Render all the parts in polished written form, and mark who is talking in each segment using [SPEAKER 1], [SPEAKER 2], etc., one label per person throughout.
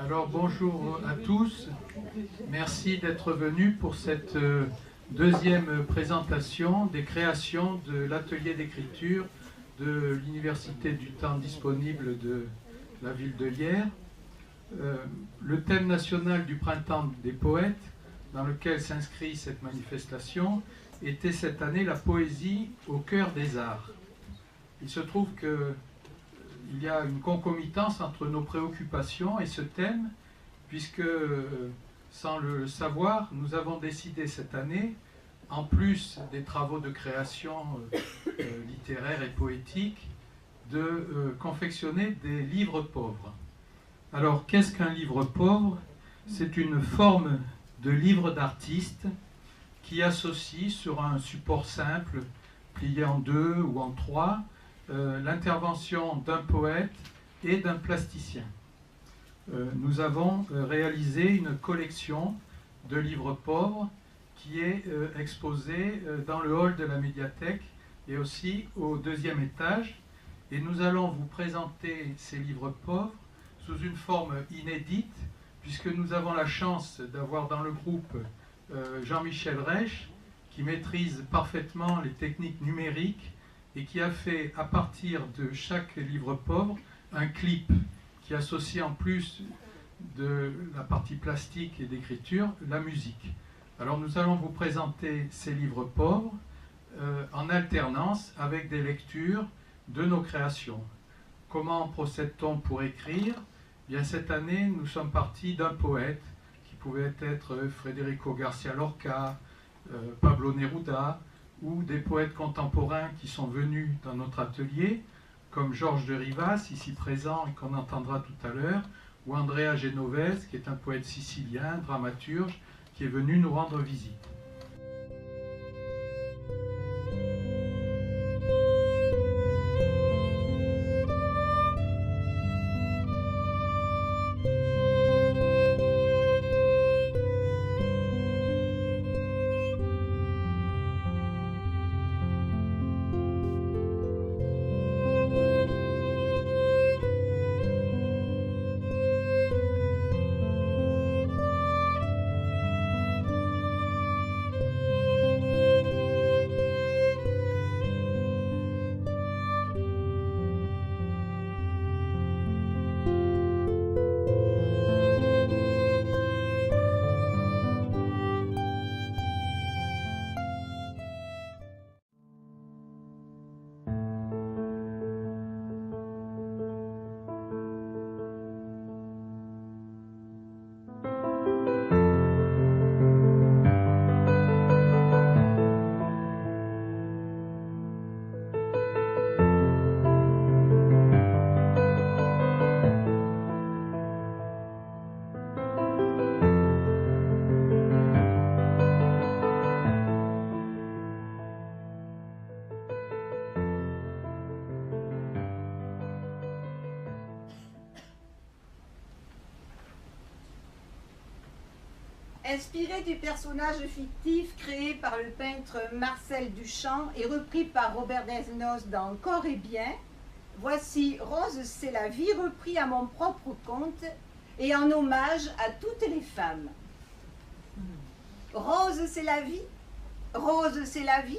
[SPEAKER 1] Alors bonjour à tous, merci d'être venus pour cette deuxième présentation des créations de l'atelier d'écriture de l'Université du temps disponible de la ville de Hyères. Le thème national du printemps des poètes, dans lequel s'inscrit cette manifestation, était cette année la poésie au cœur des arts. Il se trouve qu'il y a une concomitance entre nos préoccupations et ce thème, puisque, sans le savoir, nous avons décidé cette année, en plus des travaux de création littéraire et poétique, de confectionner des livres pauvres. Alors, qu'est-ce qu'un livre pauvre? C'est une forme de livre d'artiste qui associe sur un support simple, plié en 2 ou en 3, l'intervention d'un poète et d'un plasticien. Nous avons réalisé une collection de livres pauvres qui est exposée dans le hall de la médiathèque et aussi au 2e étage. Et nous allons vous présenter ces livres pauvres sous une forme inédite, puisque nous avons la chance d'avoir dans le groupe Jean-Michel Reich, qui maîtrise parfaitement les techniques numériques et qui a fait, à partir de chaque livre pauvre, un clip qui associe en plus de la partie plastique et d'écriture, la musique. Alors nous allons vous présenter ces livres pauvres en alternance avec des lectures de nos créations. Comment procède-t-on pour écrire? Bien, cette année, nous sommes partis d'un poète qui pouvait être Federico García Lorca, Pablo Neruda, ou des poètes contemporains qui sont venus dans notre atelier, comme Georges de Rivas, ici présent et qu'on entendra tout à l'heure, ou Andrea Genovese, qui est un poète sicilien, dramaturge, qui est venu nous rendre visite.
[SPEAKER 2] Inspiré du personnage fictif créé par le peintre Marcel Duchamp et repris par Robert Desnos dans Corps et Bien, voici Rose c'est la vie repris à mon propre compte et en hommage à toutes les femmes. Rose c'est la vie, rose c'est la vie,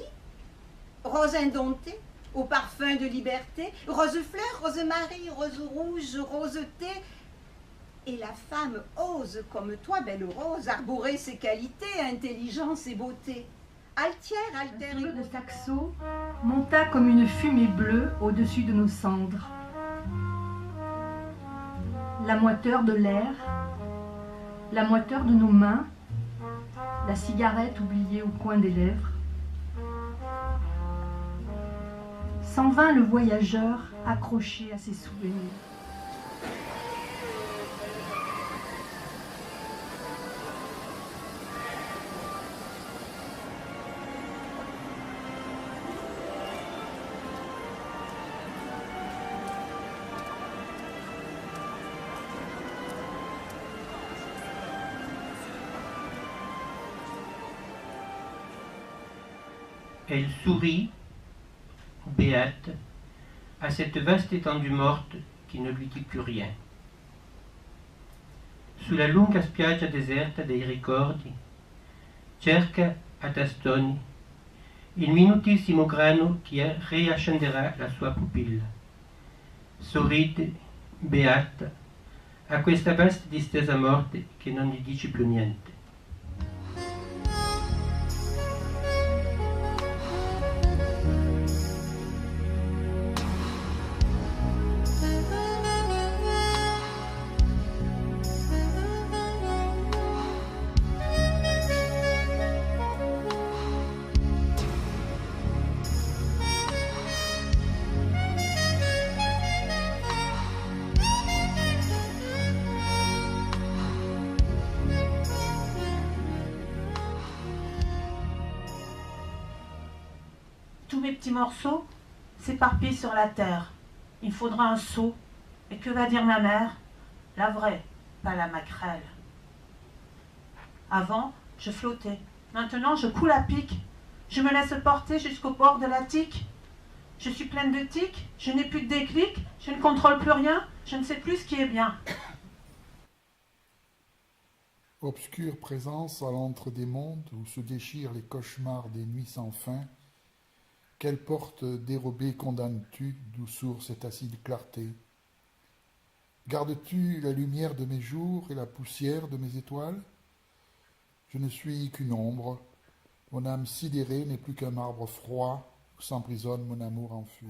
[SPEAKER 2] rose indomptée, au parfum de liberté, rose fleur, rose marie, rose rouge, rose thé. Et la femme ose, comme toi, belle rose, arborer ses qualités, intelligence et beauté. Altière, altère
[SPEAKER 3] Le feu de Saxo monta comme une fumée bleue au-dessus de nos cendres. La moiteur de l'air, la moiteur de nos mains, la cigarette oubliée au coin des lèvres. S'en vint le voyageur accroché à ses souvenirs.
[SPEAKER 4] Elle sourit, béate, à cette vaste étendue morte qui ne lui dit plus rien. sulla lunga spiaggia deserta dei ricordi, cerca a tastoni il minutissimo grano che riaccenderà la sua pupilla. Sorride, beata, a questa vasta distesa morte che non gli dice più niente.
[SPEAKER 5] Tous mes petits morceaux s'éparpillent sur la terre. Il faudra un seau. Et que va dire ma mère? La vraie, pas la maquerelle. Avant, je flottais. Maintenant, je coule à pic. Je me laisse porter jusqu'au bord de la tique. Je suis pleine de tics, je n'ai plus de déclic, je ne contrôle plus rien, je ne sais plus ce qui est bien.
[SPEAKER 6] Obscure présence à l'antre des mondes où se déchirent les cauchemars des nuits sans fin, quelle porte dérobée condamnes-tu d'où sourd cette acide clarté? Gardes-tu la lumière de mes jours et la poussière de mes étoiles? Je ne suis qu'une ombre, mon âme sidérée n'est plus qu'un marbre froid où s'emprisonne mon amour enfui.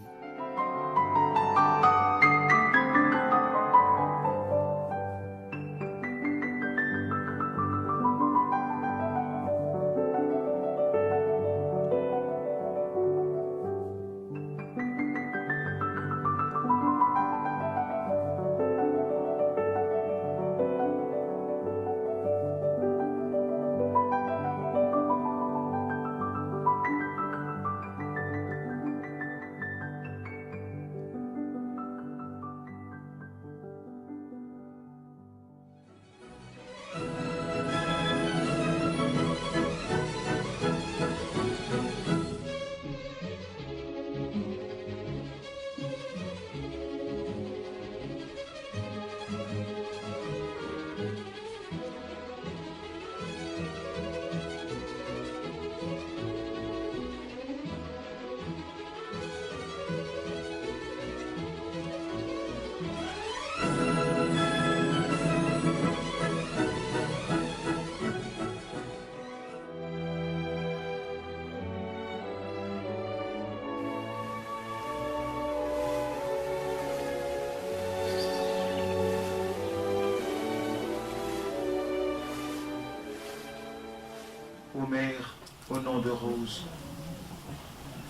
[SPEAKER 7] Ô mère, au nom de rose,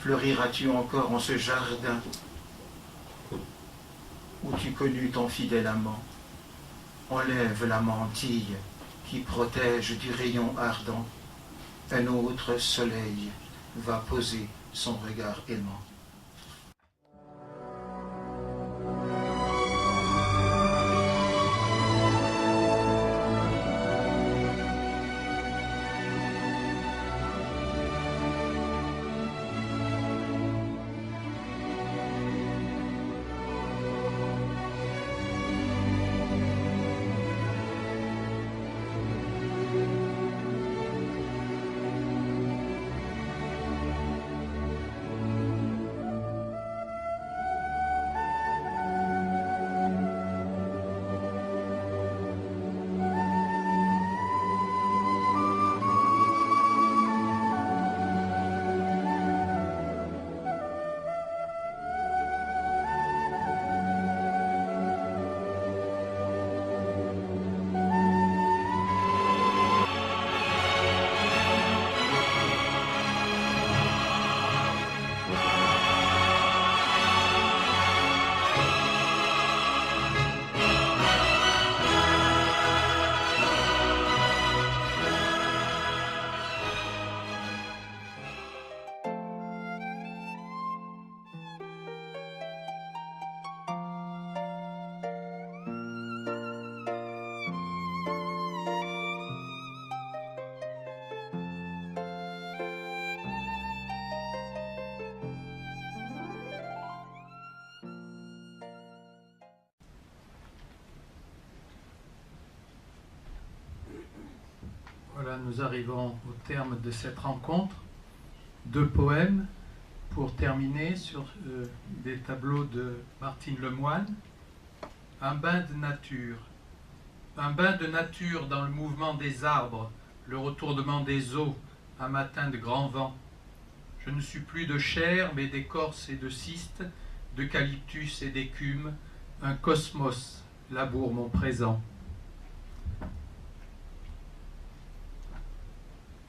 [SPEAKER 7] fleuriras-tu encore en ce jardin où tu connus ton fidèle amant? Enlève la mantille qui protège du rayon ardent. Un autre soleil va poser son regard aimant.
[SPEAKER 1] Voilà, nous arrivons au terme de cette rencontre. 2 poèmes pour terminer sur des tableaux de Martine Lemoine. Un bain de nature. Un bain de nature dans le mouvement des arbres, le retournement des eaux, un matin de grand vent. Je ne suis plus de chair, mais d'écorce et de cystes, d'eucalyptus et d'écume, un cosmos laboure mon présent.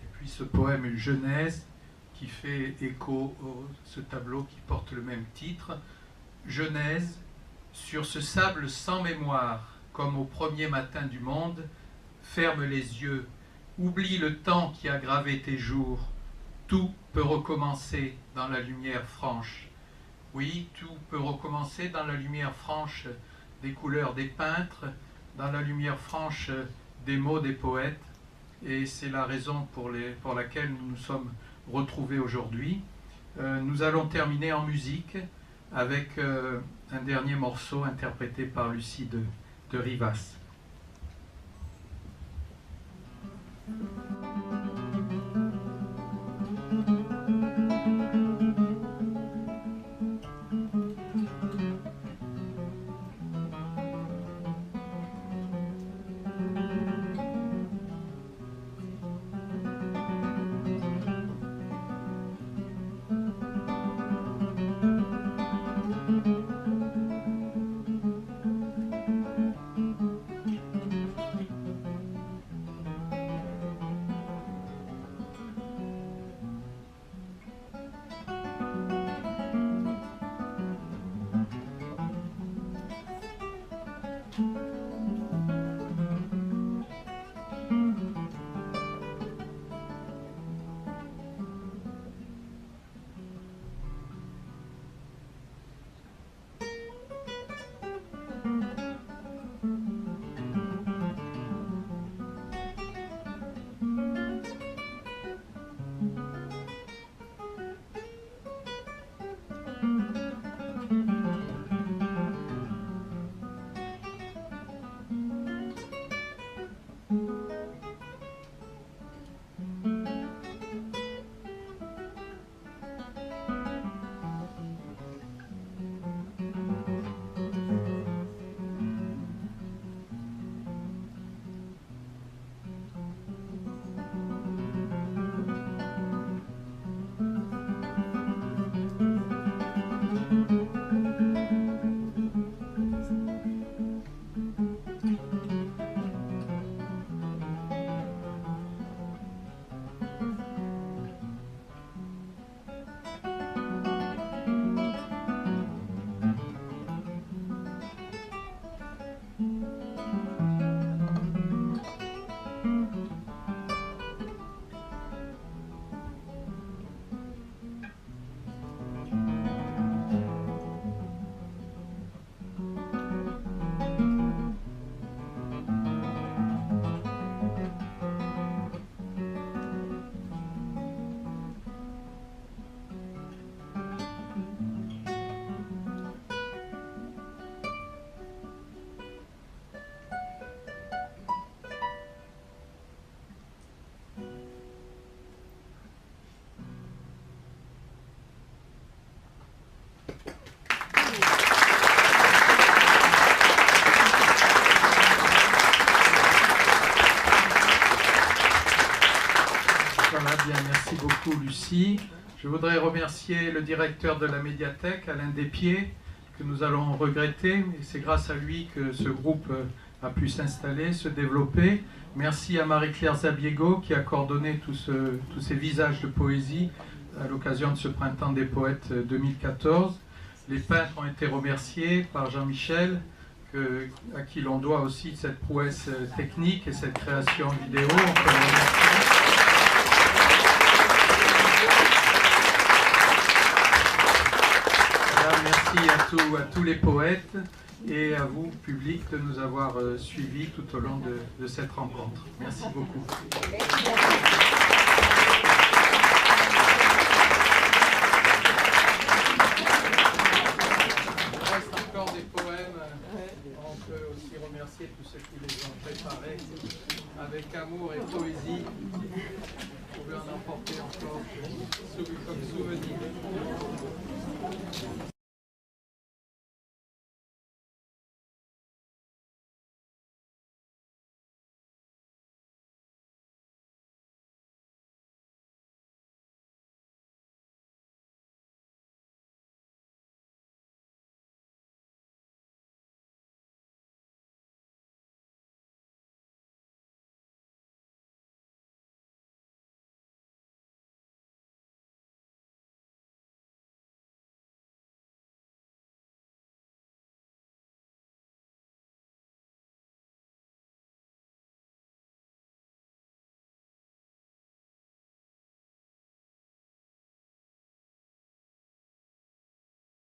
[SPEAKER 1] Et puis ce poème, une Genèse, qui fait écho à ce tableau qui porte le même titre. Genèse, sur ce sable sans mémoire, comme au premier matin du monde, ferme les yeux, oublie le temps qui a gravé tes jours. Tout peut recommencer dans la lumière franche. Oui, tout peut recommencer dans la lumière franche des couleurs des peintres, dans la lumière franche des mots des poètes. Et c'est la raison pour laquelle nous nous sommes retrouvés aujourd'hui. Nous allons terminer en musique avec un dernier morceau interprété par Lucie de Rivas. Merci beaucoup Lucie. Je voudrais remercier le directeur de la médiathèque, Alain Despiers, que nous allons regretter, mais c'est grâce à lui que ce groupe a pu s'installer, se développer. Merci à Marie-Claire Zabiego qui a coordonné tous ces visages de poésie à l'occasion de ce Printemps des Poètes 2014. Les peintres ont été remerciés par Jean-Michel, à qui l'on doit aussi cette prouesse technique et cette création vidéo. Merci à tous les poètes et à vous, public, de nous avoir suivis tout au long de cette rencontre. Merci beaucoup.